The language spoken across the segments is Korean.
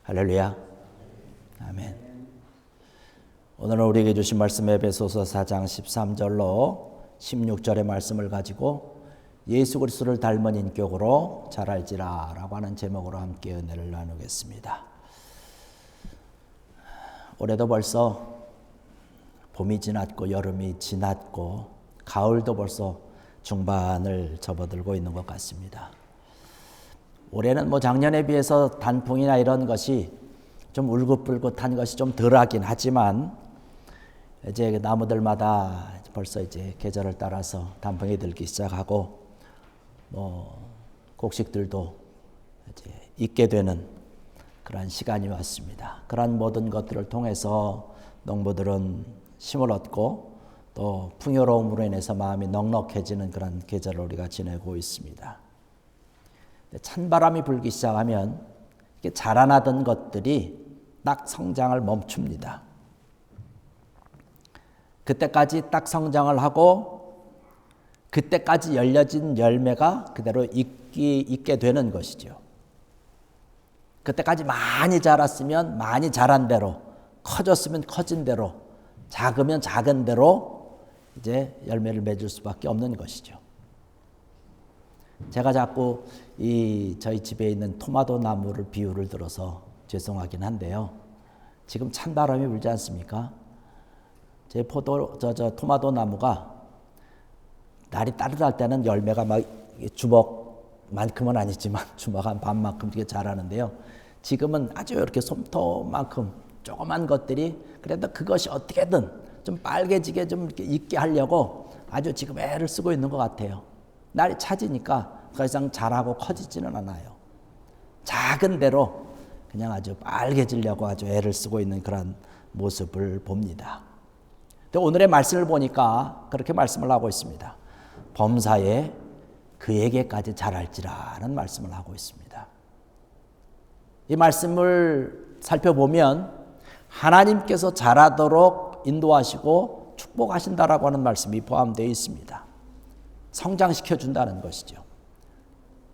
할렐루야. 아멘. 오늘은 우리에게 주신 말씀 에베소서 4장 13절로 16절의 말씀을 가지고 예수 그리스도를 닮은 인격으로 자랄지라 라고 하는 제목으로 함께 은혜를 나누겠습니다. 올해도 벌써 봄이 지났고 여름이 지났고 가을도 벌써 중반을 접어들고 있는 것 같습니다. 올해는 작년에 비해서 단풍이나 이런 것이 좀 울긋불긋한 것이 좀 덜하긴 하지만 이제 나무들마다 벌써 이제 계절을 따라서 단풍이 들기 시작하고 곡식들도 이제 익게 되는 그런 시간이 왔습니다. 그런 모든 것들을 통해서 농부들은 힘을 얻고 또 풍요로움으로 인해서 마음이 넉넉해지는 그런 계절을 우리가 지내고 있습니다. 찬바람이 불기 시작하면 자라나던 것들이 딱 성장을 멈춥니다. 그때까지 딱 성장을 하고 그때까지 열려진 열매가 그대로 있게 되는 것이죠. 그때까지 많이 자랐으면 많이 자란 대로, 커졌으면 커진 대로, 작으면 작은 대로 이제 열매를 맺을 수밖에 없는 것이죠. 제가 자꾸 저희 집에 있는 토마토 나무를 비유를 들어서 죄송하긴 한데요. 지금 찬바람이 불지 않습니까? 제 토마토 나무가 날이 따뜻할 때는 열매가 막 주먹만큼은 아니지만 주먹 한 반만큼 되게 자라는데요. 지금은 아주 이렇게 솜털만큼 조그만 것들이 그래도 그것이 어떻게든 좀 빨개지게 좀 이렇게 익게 하려고 아주 지금 애를 쓰고 있는 것 같아요. 날이 차지니까 더 이상 자라고 커지지는 않아요. 작은 대로 그냥 아주 빨개지려고 아주 애를 쓰고 있는 그런 모습을 봅니다. 근데 오늘의 말씀을 보니까 그렇게 말씀을 하고 있습니다. 범사에 그에게까지 자랄지라는 말씀을 하고 있습니다. 이 말씀을 살펴보면 하나님께서 자라도록 인도하시고 축복하신다라고 하는 말씀이 포함되어 있습니다. 성장시켜 준다는 것이죠.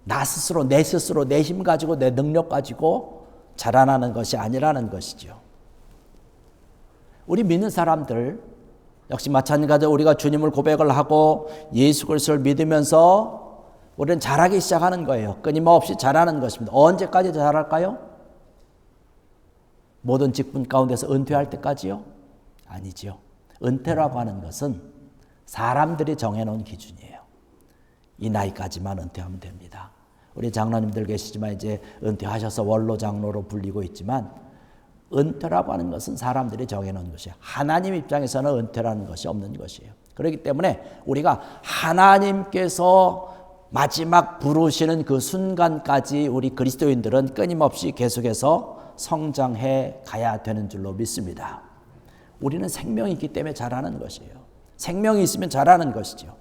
나 스스로, 내 힘 가지고 내 능력 가지고 자라나는 것이 아니라는 것이죠. 우리 믿는 사람들 역시 마찬가지로 우리가 주님을 고백을 하고 예수 그리스도를 믿으면서 우리는 자라기 시작하는 거예요. 끊임없이 자라는 것입니다. 언제까지 자랄까요? 모든 직분 가운데서 은퇴할 때까지요? 아니죠. 은퇴라고 하는 것은 사람들이 정해놓은 기준이에요. 이 나이까지만 은퇴하면 됩니다. 우리 장로님들 계시지만 이제 은퇴하셔서 원로 장로로 불리고 있지만 은퇴라고 하는 것은 사람들이 정해놓은 것이에요. 하나님 입장에서는 은퇴라는 것이 없는 것이에요. 그렇기 때문에 우리가 하나님께서 마지막 부르시는 그 순간까지 우리 그리스도인들은 끊임없이 계속해서 성장해 가야 되는 줄로 믿습니다. 우리는 생명이 있기 때문에 자라는 것이에요. 생명이 있으면 자라는 것이죠.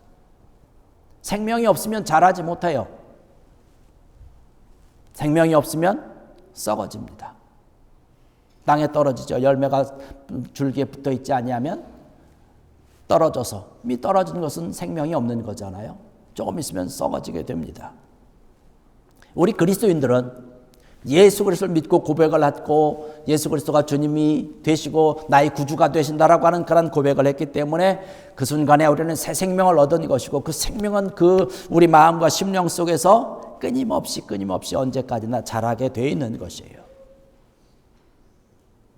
생명이 없으면 자라지 못해요. 생명이 없으면 썩어집니다. 땅에 떨어지죠. 열매가 줄기에 붙어 있지 아니하면 떨어져서 미 떨어지는 것은 생명이 없는 거잖아요. 조금 있으면 썩어지게 됩니다. 우리 그리스도인들은 예수 그리스도를 믿고 고백을 하고 예수 그리스도가 주님이 되시고 나의 구주가 되신다라고 하는 그런 고백을 했기 때문에 그 순간에 우리는 새 생명을 얻은 것이고 그 생명은 우리 마음과 심령 속에서 끊임없이 언제까지나 자라게 되어 있는 것이에요.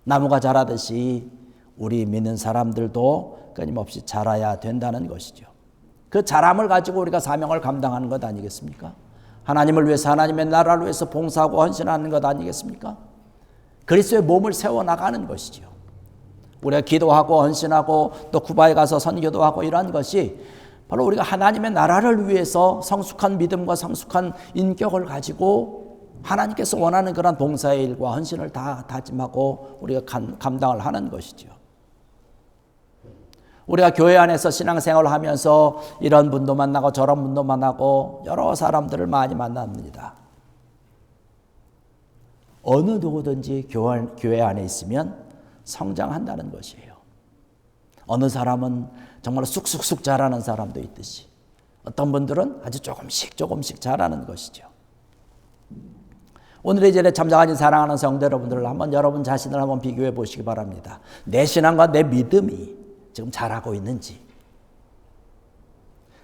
나무가 자라듯이 우리 믿는 사람들도 끊임없이 자라야 된다는 것이죠. 그 자람을 가지고 우리가 사명을 감당하는 것 아니겠습니까? 하나님을 위해서 하나님의 나라를 위해서 봉사하고 헌신하는 것 아니겠습니까? 그리스도의 몸을 세워나가는 것이죠. 우리가 기도하고 헌신하고 또 쿠바에 가서 선교도 하고 이러한 것이 바로 우리가 하나님의 나라를 위해서 성숙한 믿음과 성숙한 인격을 가지고 하나님께서 원하는 그런 봉사의 일과 헌신을 다 다짐하고 우리가 감당을 하는 것이죠. 우리가 교회 안에서 신앙생활을 하면서 이런 분도 만나고 저런 분도 만나고 여러 사람들을 많이 만납니다. 어느 누구든지 교회 안에 있으면 성장한다는 것이에요. 어느 사람은 정말 쑥쑥쑥 자라는 사람도 있듯이 어떤 분들은 아주 조금씩 자라는 것이죠. 오늘 이 자리에 참석하신 사랑하는 성도 여러분들, 한번 여러분 자신을 한번 비교해 보시기 바랍니다. 내 신앙과 내 믿음이 지금 잘하고 있는지,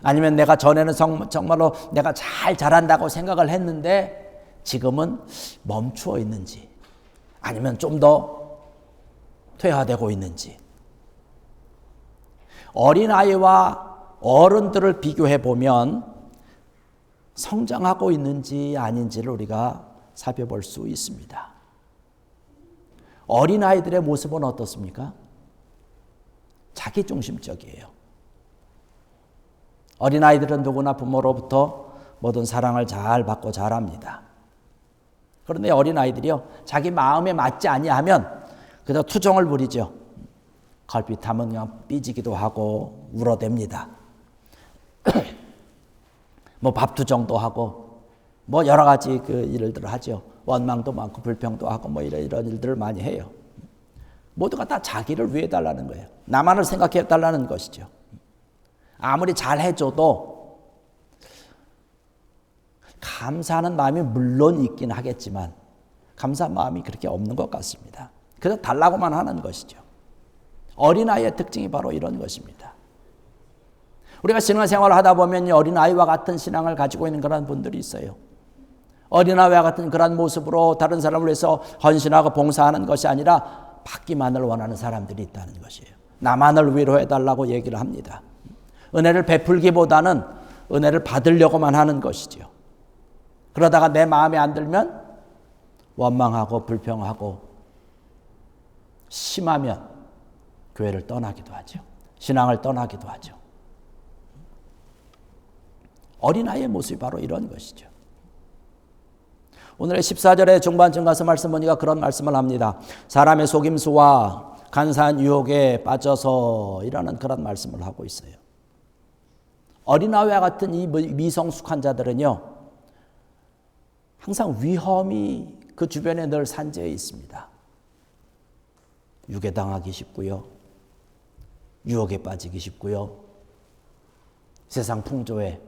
아니면 내가 전에는 정말로 내가 잘한다고 생각을 했는데 지금은 멈추어 있는지, 아니면 좀 더 퇴화되고 있는지. 어린아이와 어른들을 비교해 보면 성장하고 있는지 아닌지를 우리가 살펴볼 수 있습니다. 어린아이들의 모습은 어떻습니까? 자기중심적이에요. 어린아이들은 누구나 부모로부터 모든 사랑을 잘 받고 자랍니다. 그런데 어린아이들이요, 자기 마음에 맞지 아니하면 그저 투정을 부리죠. 걸핏하면 그냥 삐지기도 하고 울어댑니다. 뭐 밥투정도 하고 뭐 여러 가지 그 일들을 하죠. 원망도 많고 불평도 하고 뭐 이런 일들을 많이 해요. 모두가 다 자기를 위해 달라는 거예요. 나만을 생각해 달라는 것이죠. 아무리 잘해줘도 감사하는 마음이 물론 있긴 하겠지만 감사한 마음이 그렇게 없는 것 같습니다. 그래서 달라고만 하는 것이죠. 어린아이의 특징이 바로 이런 것입니다. 우리가 신앙생활을 하다 보면 어린아이와 같은 신앙을 가지고 있는 그런 분들이 있어요. 어린아이와 같은 그런 모습으로 다른 사람을 위해서 헌신하고 봉사하는 것이 아니라 받기만을 원하는 사람들이 있다는 것이에요. 나만을 위로해달라고 얘기를 합니다. 은혜를 베풀기보다는 은혜를 받으려고만 하는 것이죠. 그러다가 내 마음에 안 들면 원망하고 불평하고 심하면 교회를 떠나기도 하죠. 신앙을 떠나기도 하죠. 어린아이의 모습이 바로 이런 것이죠. 오늘의 14절의 중반쯤 가서 말씀 보니까 그런 말씀을 합니다. 사람의 속임수와 간사한 유혹에 빠져서 이라는 그런 말씀을 하고 있어요. 어린아이와 같은 이 미성숙한 자들은요, 항상 위험이 그 주변에 늘 산재해 있습니다. 유괴당하기 쉽고요, 유혹에 빠지기 쉽고요, 세상 풍조에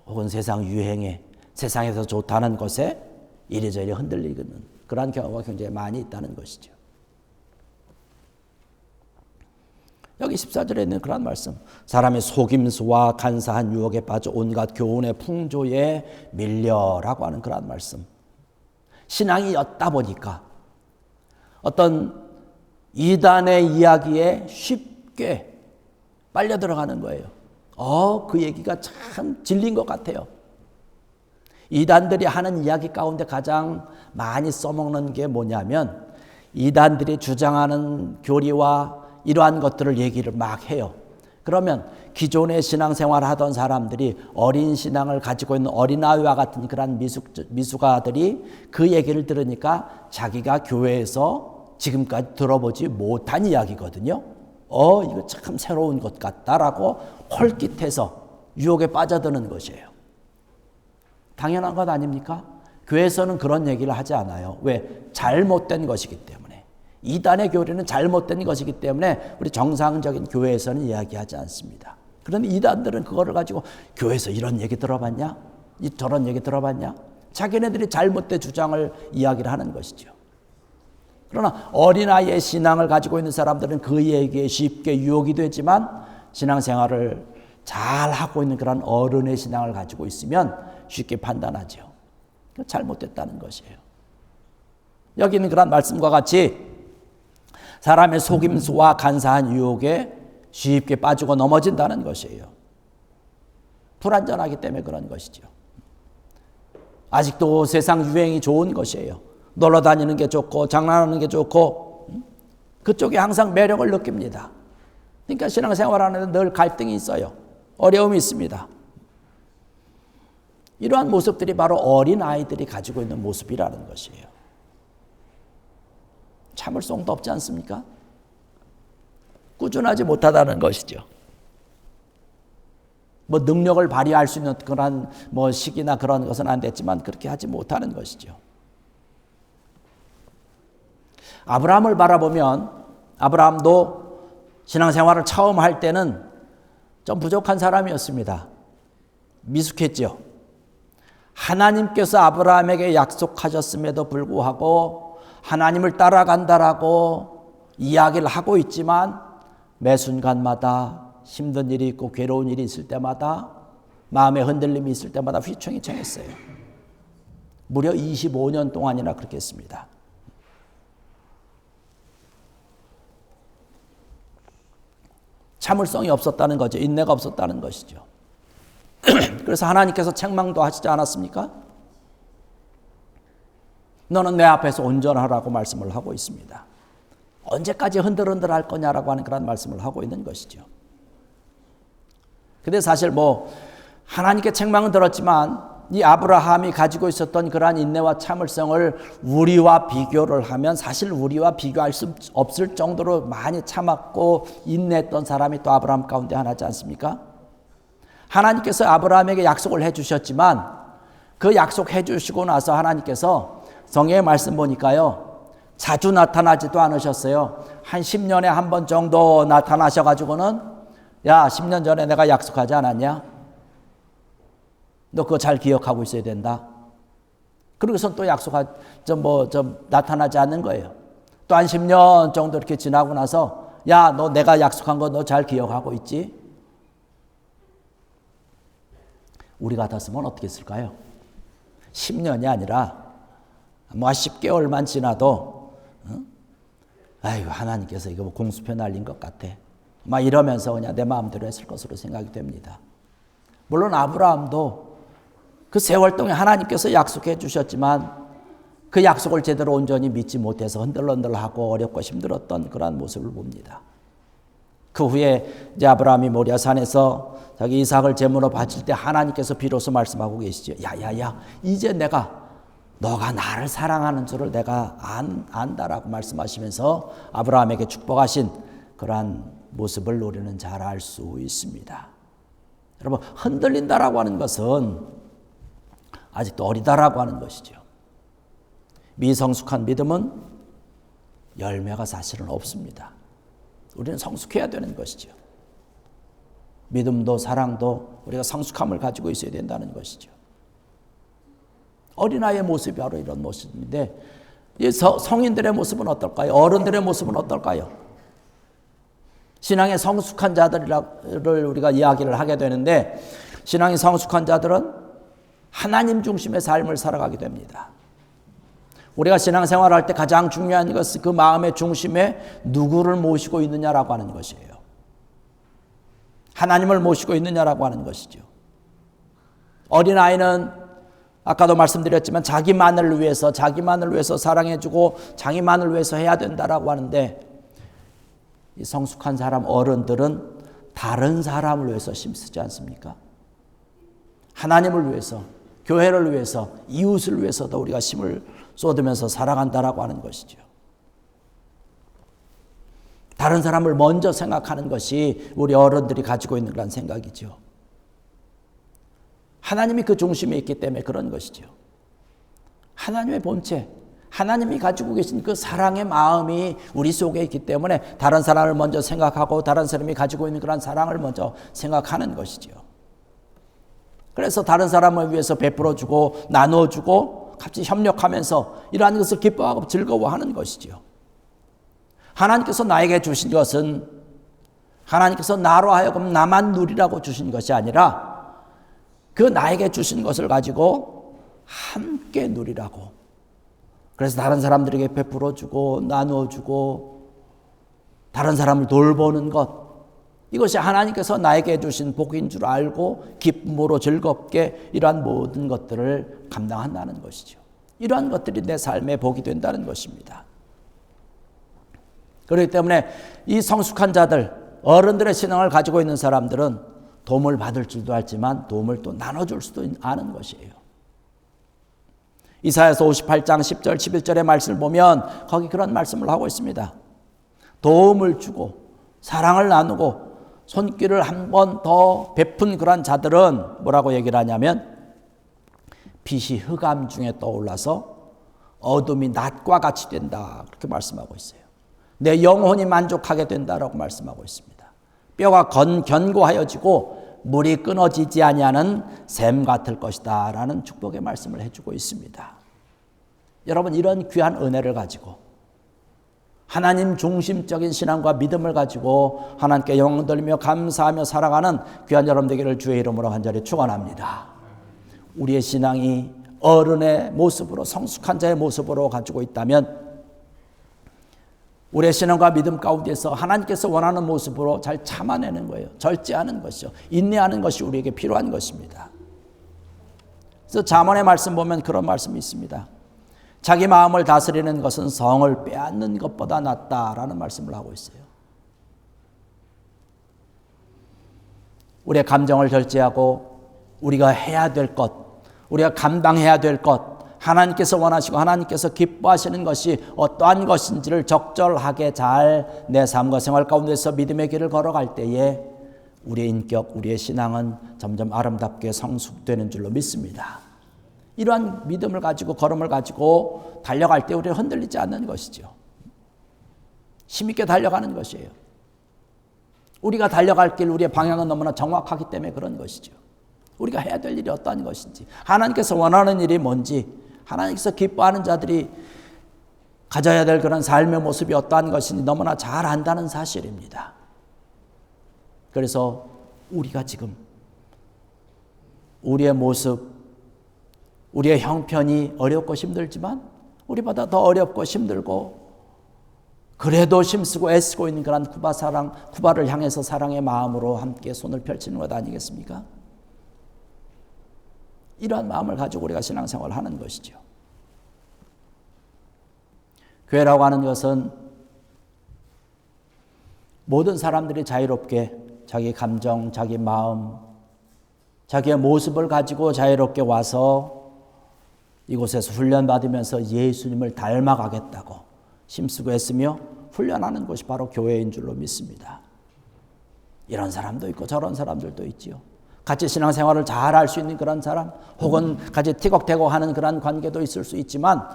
혹은 세상 유행에, 세상에서 좋다는 것에 이리저리 흔들리는 그러한 경우가 굉장히 많이 있다는 것이죠. 여기 14절에 있는 그런 말씀, 사람의 속임수와 간사한 유혹에 빠져 온갖 교훈의 풍조에 밀려라고 하는 그런 말씀. 신앙이 였다 보니까 어떤 이단의 이야기에 쉽게 빨려 들어가는 거예요. 그 얘기가 참 진리인 것 같아요. 이단들이 하는 이야기 가운데 가장 많이 써먹는 게 뭐냐면, 이단들이 주장하는 교리와 이러한 것들을 얘기를 막 해요. 그러면 기존의 신앙생활을 하던 사람들이 어린 신앙을 가지고 있는 어린아이와 같은 그런 미숙아들이 그 얘기를 들으니까 자기가 교회에서 지금까지 들어보지 못한 이야기거든요. 이거 참 새로운 것 같다라고 홀깃해서 유혹에 빠져드는 것이에요. 당연한 것 아닙니까? 교회에서는 그런 얘기를 하지 않아요. 왜? 잘못된 것이기 때문에. 이단의 교리는 잘못된 것이기 때문에 우리 정상적인 교회에서는 이야기하지 않습니다. 그런데 이단들은 그거를 가지고 교회에서 이런 얘기 들어봤냐? 저런 얘기 들어봤냐? 자기네들이 잘못된 주장을 이야기를 하는 것이죠. 그러나 어린아이의 신앙을 가지고 있는 사람들은 그 얘기에 쉽게 유혹이 되지만 신앙생활을 잘 하고 있는 그런 어른의 신앙을 가지고 있으면 쉽게 판단하죠. 잘못됐다는 것이에요. 여기는 그런 말씀과 같이 사람의 속임수와 간사한 유혹에 쉽게 빠지고 넘어진다는 것이에요. 불안전하기 때문에 그런 것이죠. 아직도 세상 유행이 좋은 것이에요. 놀러 다니는 게 좋고 장난하는 게 좋고 그쪽에 항상 매력을 느낍니다. 그러니까 신앙생활 하는데 늘 갈등이 있어요. 어려움이 있습니다. 이러한 모습들이 바로 어린아이들이 가지고 있는 모습이라는 것이에요. 참을성도 없지 않습니까? 꾸준하지 못하다는 것이죠. 뭐 능력을 발휘할 수 있는 그런 뭐 시기나 그런 것은 안 됐지만 그렇게 하지 못하는 것이죠. 아브라함을 바라보면 아브라함도 신앙생활을 처음 할 때는 좀 부족한 사람이었습니다. 미숙했죠. 하나님께서 아브라함에게 약속하셨음에도 불구하고 하나님을 따라간다라고 이야기를 하고 있지만 매 순간마다 힘든 일이 있고 괴로운 일이 있을 때마다 마음의 흔들림이 있을 때마다 휘청휘청했어요. 무려 25년 동안이나 그렇게 했습니다. 참을성이 없었다는 거죠. 인내가 없었다는 것이죠. 그래서 하나님께서 책망도 하시지 않았습니까? 너는 내 앞에서 온전하라고 말씀을 하고 있습니다. 언제까지 흔들흔들 할 거냐라고 하는 그런 말씀을 하고 있는 것이죠. 근데 사실 하나님께 책망은 들었지만 이 아브라함이 가지고 있었던 그러한 인내와 참을성을 우리와 비교를 하면 사실 우리와 비교할 수 없을 정도로 많이 참았고 인내했던 사람이 또 아브라함 가운데 하나지 않습니까? 하나님께서 아브라함에게 약속을 해주셨지만 그 약속 해주시고 나서 하나님께서 성경의 말씀 보니까요. 자주 나타나지도 않으셨어요. 한 10년에 한 번 정도 나타나셔가지고는 야 10년 전에 내가 약속하지 않았냐? 너 그거 잘 기억하고 있어야 된다. 그러고선 또 좀 나타나지 않는 거예요. 또 한 10년 정도 이렇게 지나고 나서 야 너 내가 약속한 거 너 잘 기억하고 있지? 우리 같았으면 어떻게 했을까요? 10년이 아니라 10개월만 지나도 아이고 하나님께서 이거 공수표 날린 것 같아. 막 이러면서 그냥 내 마음대로 했을 것으로 생각이 됩니다. 물론 아브라함도 그 세월 동안 하나님께서 약속해 주셨지만 그 약속을 제대로 온전히 믿지 못해서 흔들흔들하고 어렵고 힘들었던 그러한 모습을 봅니다. 그 후에 이제 아브라함이 모리아산에서 자기 이삭을 제물로 바칠 때 하나님께서 비로소 말씀하고 계시죠. 야야야 이제 너가 나를 사랑하는 줄을 내가 안다라고 말씀하시면서 아브라함에게 축복하신 그러한 모습을 우리는 잘 알 수 있습니다. 여러분 흔들린다라고 하는 것은 아직도 어리다라고 하는 것이죠. 미성숙한 믿음은 열매가 사실은 없습니다. 우리는 성숙해야 되는 것이죠. 믿음도 사랑도 우리가 성숙함을 가지고 있어야 된다는 것이죠. 어린아이의 모습이 바로 이런 모습인데 성인들의 모습은 어떨까요? 어른들의 모습은 어떨까요? 신앙의 성숙한 자들을 우리가 이야기를 하게 되는데 신앙의 성숙한 자들은 하나님 중심의 삶을 살아가게 됩니다. 우리가 신앙생활을 할 때 가장 중요한 것은 그 마음의 중심에 누구를 모시고 있느냐라고 하는 것이에요. 하나님을 모시고 있느냐라고 하는 것이죠. 어린아이는 아까도 말씀드렸지만 자기만을 위해서 사랑해주고 자기만을 위해서 해야 된다라고 하는데 이 성숙한 사람 어른들은 다른 사람을 위해서 힘쓰지 않습니까? 하나님을 위해서, 교회를 위해서, 이웃을 위해서도 우리가 힘을 쏟으면서 살아간다라고 하는 것이죠. 다른 사람을 먼저 생각하는 것이 우리 어른들이 가지고 있는 그런 생각이죠. 하나님이 그 중심에 있기 때문에 그런 것이죠. 하나님의 본체, 하나님이 가지고 계신 그 사랑의 마음이 우리 속에 있기 때문에 다른 사람을 먼저 생각하고 다른 사람이 가지고 있는 그런 사랑을 먼저 생각하는 것이죠. 그래서 다른 사람을 위해서 베풀어주고 나눠주고 같이 협력하면서 이러한 것을 기뻐하고 즐거워하는 것이죠. 하나님께서 나에게 주신 것은 하나님께서 나로 하여금 나만 누리라고 주신 것이 아니라 그 나에게 주신 것을 가지고 함께 누리라고. 그래서 다른 사람들에게 베풀어주고 나누어주고 다른 사람을 돌보는 것, 이것이 하나님께서 나에게 주신 복인 줄 알고 기쁨으로 즐겁게 이러한 모든 것들을 감당한다는 것이죠. 이러한 것들이 내 삶의 복이 된다는 것입니다. 그렇기 때문에 이 성숙한 자들, 어른들의 신앙을 가지고 있는 사람들은 도움을 받을 줄도 알지만 도움을 또 나눠줄 수도 아는 것이에요. 이사야서 58장 10절 11절의 말씀을 보면 거기 그런 말씀을 하고 있습니다. 도움을 주고 사랑을 나누고 손길을 한 번 더 베푼 그런 자들은 뭐라고 얘기를 하냐면 빛이 흑암 중에 떠올라서 어둠이 낮과 같이 된다, 그렇게 말씀하고 있어요. 내 영혼이 만족하게 된다라고 말씀하고 있습니다. 뼈가 견고하여지고 물이 끊어지지 아니하는 샘 같을 것이다 라는 축복의 말씀을 해주고 있습니다. 여러분, 이런 귀한 은혜를 가지고 하나님 중심적인 신앙과 믿음을 가지고 하나님께 영광 돌리며 감사하며 살아가는 귀한 여러분 되기를 주의 이름으로 간절히 축원합니다. 우리의 신앙이 어른의 모습으로, 성숙한 자의 모습으로 가지고 있다면 우리의 신앙과 믿음 가운데서 하나님께서 원하는 모습으로 잘 참아내는 거예요. 절제하는 것이요, 인내하는 것이 우리에게 필요한 것입니다. 그래서 잠언의 말씀 보면 그런 말씀이 있습니다. 자기 마음을 다스리는 것은 성을 빼앗는 것보다 낫다라는 말씀을 하고 있어요. 우리의 감정을 절제하고 우리가 해야 될 것, 우리가 감당해야 될 것, 하나님께서 원하시고 하나님께서 기뻐하시는 것이 어떠한 것인지를 적절하게 잘 내 삶과 생활 가운데서 믿음의 길을 걸어갈 때에 우리의 인격, 우리의 신앙은 점점 아름답게 성숙되는 줄로 믿습니다. 이러한 믿음을 가지고, 걸음을 가지고 달려갈 때 우리는 흔들리지 않는 것이죠. 힘있게 달려가는 것이에요. 우리가 달려갈 길, 우리의 방향은 너무나 정확하기 때문에 그런 것이죠. 우리가 해야 될 일이 어떠한 것인지, 하나님께서 원하는 일이 뭔지, 하나님께서 기뻐하는 자들이 가져야 될 그런 삶의 모습이 어떠한 것인지 너무나 잘 안다는 사실입니다. 그래서 우리가 지금 우리의 모습, 우리의 형편이 어렵고 힘들지만 우리보다 더 어렵고 힘들고 그래도 힘쓰고 애쓰고 있는 그런 쿠바를 향해서 사랑의 마음으로 함께 손을 펼치는 것 아니겠습니까? 이러한 마음을 가지고 우리가 신앙생활을 하는 것이죠. 교회라고 하는 것은 모든 사람들이 자유롭게 자기 감정, 자기 마음, 자기의 모습을 가지고 자유롭게 와서 이곳에서 훈련받으면서 예수님을 닮아가겠다고 힘쓰고 애쓰며 훈련하는 곳이 바로 교회인 줄로 믿습니다. 이런 사람도 있고 저런 사람들도 있지요. 같이 신앙생활을 잘 할 수 있는 그런 사람, 혹은 같이 티격태격 하는 그런 관계도 있을 수 있지만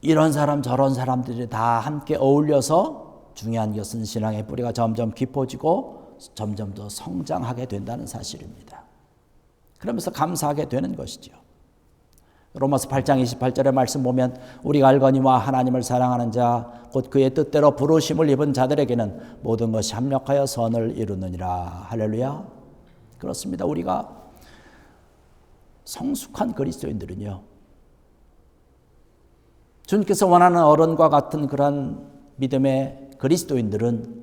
이런 사람 저런 사람들이 다 함께 어울려서 중요한 것은 신앙의 뿌리가 점점 깊어지고 점점 더 성장하게 된다는 사실입니다. 그러면서 감사하게 되는 것이죠. 로마서 8장 28절의 말씀 보면 우리가 알거니와 하나님을 사랑하는 자 곧 그의 뜻대로 부르심을 입은 자들에게는 모든 것이 합력하여 선을 이루느니라. 할렐루야. 그렇습니다. 우리가 성숙한 그리스도인들은요, 주님께서 원하는 어른과 같은 그런 믿음의 그리스도인들은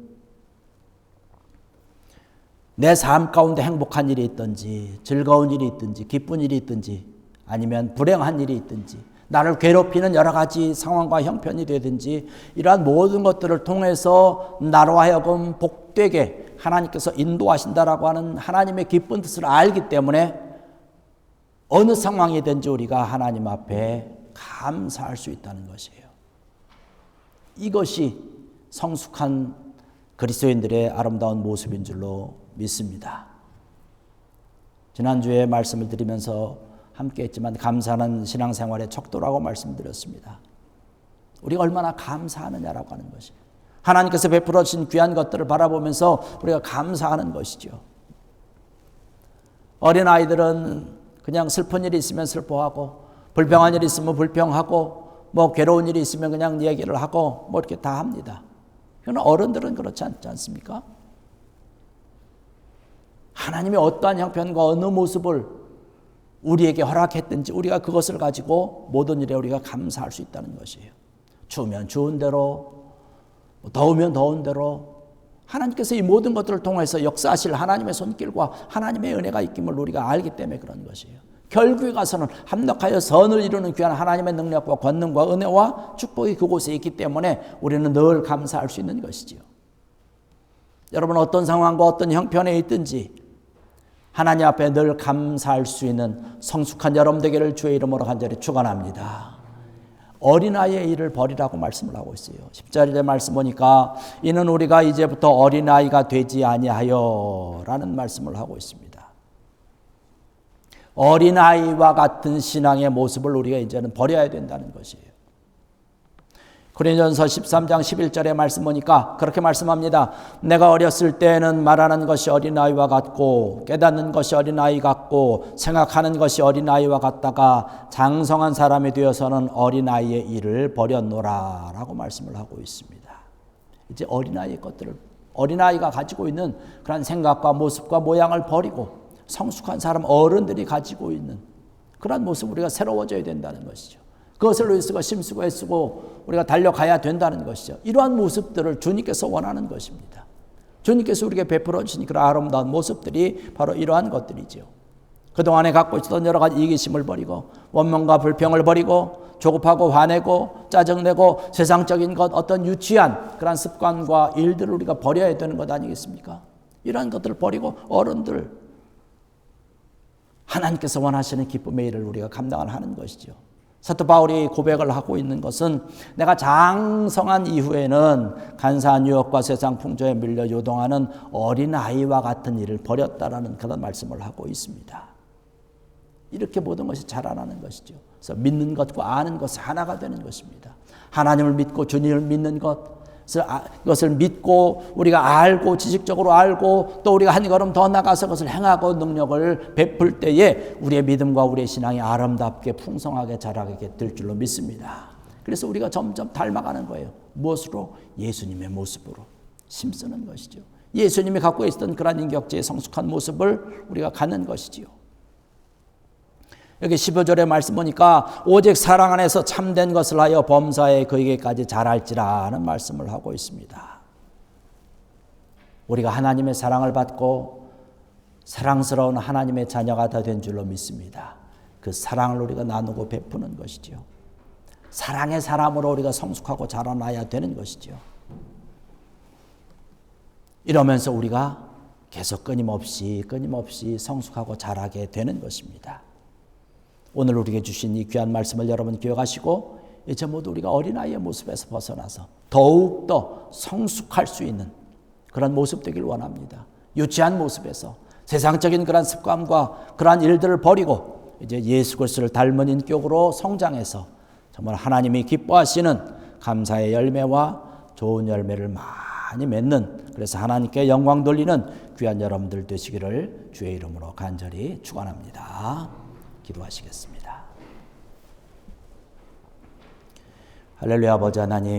내 삶 가운데 행복한 일이 있든지 즐거운 일이 있든지 기쁜 일이 있든지 아니면 불행한 일이 있든지 나를 괴롭히는 여러 가지 상황과 형편이 되든지 이러한 모든 것들을 통해서 나로 하여금 복되게 하나님께서 인도하신다라고 하는 하나님의 기쁜 뜻을 알기 때문에 어느 상황이든지 우리가 하나님 앞에 감사할 수 있다는 것이에요. 이것이 성숙한 그리스도인들의 아름다운 모습인 줄로 믿습니다. 지난주에 말씀을 드리면서 함께 했지만 감사하는 신앙생활의 척도라고 말씀드렸습니다. 우리가 얼마나 감사하느냐라고 하는 것이에요. 하나님께서 베풀어 주신 귀한 것들을 바라보면서 우리가 감사하는 것이죠. 어린아이들은 그냥 슬픈 일이 있으면 슬퍼하고 불평한 일이 있으면 불평하고 뭐 괴로운 일이 있으면 그냥 얘기를 하고 뭐 이렇게 다 합니다. 그러나 어른들은 그렇지 않지 않습니까? 하나님이 어떠한 형편과 어느 모습을 우리에게 허락했든지 우리가 그것을 가지고 모든 일에 우리가 감사할 수 있다는 것이에요. 추우면 추운 대로, 더우면 더운 대로 하나님께서 이 모든 것들을 통해서 역사하실 하나님의 손길과 하나님의 은혜가 있음을 우리가 알기 때문에 그런 것이에요. 결국에 가서는 합력하여 선을 이루는 귀한 하나님의 능력과 권능과 은혜와 축복이 그곳에 있기 때문에 우리는 늘 감사할 수 있는 것이지요. 여러분 어떤 상황과 어떤 형편에 있든지 하나님 앞에 늘 감사할 수 있는 성숙한 여러분 되기를 주의 이름으로 간절히 축원합니다. 어린아이의 일을 버리라고 말씀을 하고 있어요. 10절의 말씀 보니까 이는 우리가 이제부터 어린아이가 되지 아니하여 라는 말씀을 하고 있습니다. 어린아이와 같은 신앙의 모습을 우리가 이제는 버려야 된다는 것이에요. 고린도전서 13장 11절의 말씀 보니까 그렇게 말씀합니다. 내가 어렸을 때에는 말하는 것이 어린아이와 같고 깨닫는 것이 어린아이 같고 생각하는 것이 어린아이와 같다가 장성한 사람이 되어서는 어린아이의 일을 버렸노라 라고 말씀을 하고 있습니다. 이제 어린아이의 것들을, 어린아이가 가지고 있는 그런 생각과 모습과 모양을 버리고 성숙한 사람, 어른들이 가지고 있는 그런 모습 우리가 새로워져야 된다는 것이죠. 그것을 위해서 심쓰고 애쓰고 우리가 달려가야 된다는 것이죠. 이러한 모습들을 주님께서 원하는 것입니다. 주님께서 우리에게 베풀어 주신 그런 아름다운 모습들이 바로 이러한 것들이죠. 그동안에 갖고 있었던 여러 가지 이기심을 버리고 원망과 불평을 버리고 조급하고 화내고 짜증내고 세상적인 것, 어떤 유치한 그런 습관과 일들을 우리가 버려야 되는 것 아니겠습니까? 이러한 것들을 버리고 어른들, 하나님께서 원하시는 기쁨의 일을 우리가 감당을 하는 것이죠. 사도 바울이 고백을 하고 있는 것은 내가 장성한 이후에는 간사한 유혹과 세상 풍조에 밀려 요동하는 어린아이와 같은 일을 버렸다라는 그런 말씀을 하고 있습니다. 이렇게 모든 것이 자라나는 것이죠. 그래서 믿는 것과 아는 것이 하나가 되는 것입니다. 하나님을 믿고 주님을 믿는 것, 그것을 믿고 우리가 알고 지식적으로 알고 또 우리가 한 걸음 더 나가서 그것을 행하고 능력을 베풀 때에 우리의 믿음과 우리의 신앙이 아름답게 풍성하게 자라게 될 줄로 믿습니다. 그래서 우리가 점점 닮아가는 거예요. 무엇으로? 예수님의 모습으로 힘쓰는 것이죠. 예수님이 갖고 있었던 그런 인격체의 성숙한 모습을 우리가 갖는 것이지요. 여기 15절의 말씀 보니까 오직 사랑 안에서 참된 것을 하여 범사에 그에게까지 자랄지라 하는 말씀을 하고 있습니다. 우리가 하나님의 사랑을 받고 사랑스러운 하나님의 자녀가 다 된 줄로 믿습니다. 그 사랑을 우리가 나누고 베푸는 것이죠. 사랑의 사람으로 우리가 성숙하고 자라나야 되는 것이죠. 이러면서 우리가 계속 끊임없이 성숙하고 자라게 되는 것입니다. 오늘 우리에게 주신 이 귀한 말씀을 여러분 기억하시고 이제 모두 우리가 어린아이의 모습에서 벗어나서 더욱더 성숙할 수 있는 그런 모습 되길 원합니다. 유치한 모습에서 세상적인 그런 습관과 그러한 일들을 버리고 이제 예수 그리스도를 닮은 인격으로 성장해서 정말 하나님이 기뻐하시는 감사의 열매와 좋은 열매를 많이 맺는, 그래서 하나님께 영광 돌리는 귀한 여러분들 되시기를 주의 이름으로 간절히 축원합니다. 기도하시겠습니다. 할렐루야. 아버지 하나님,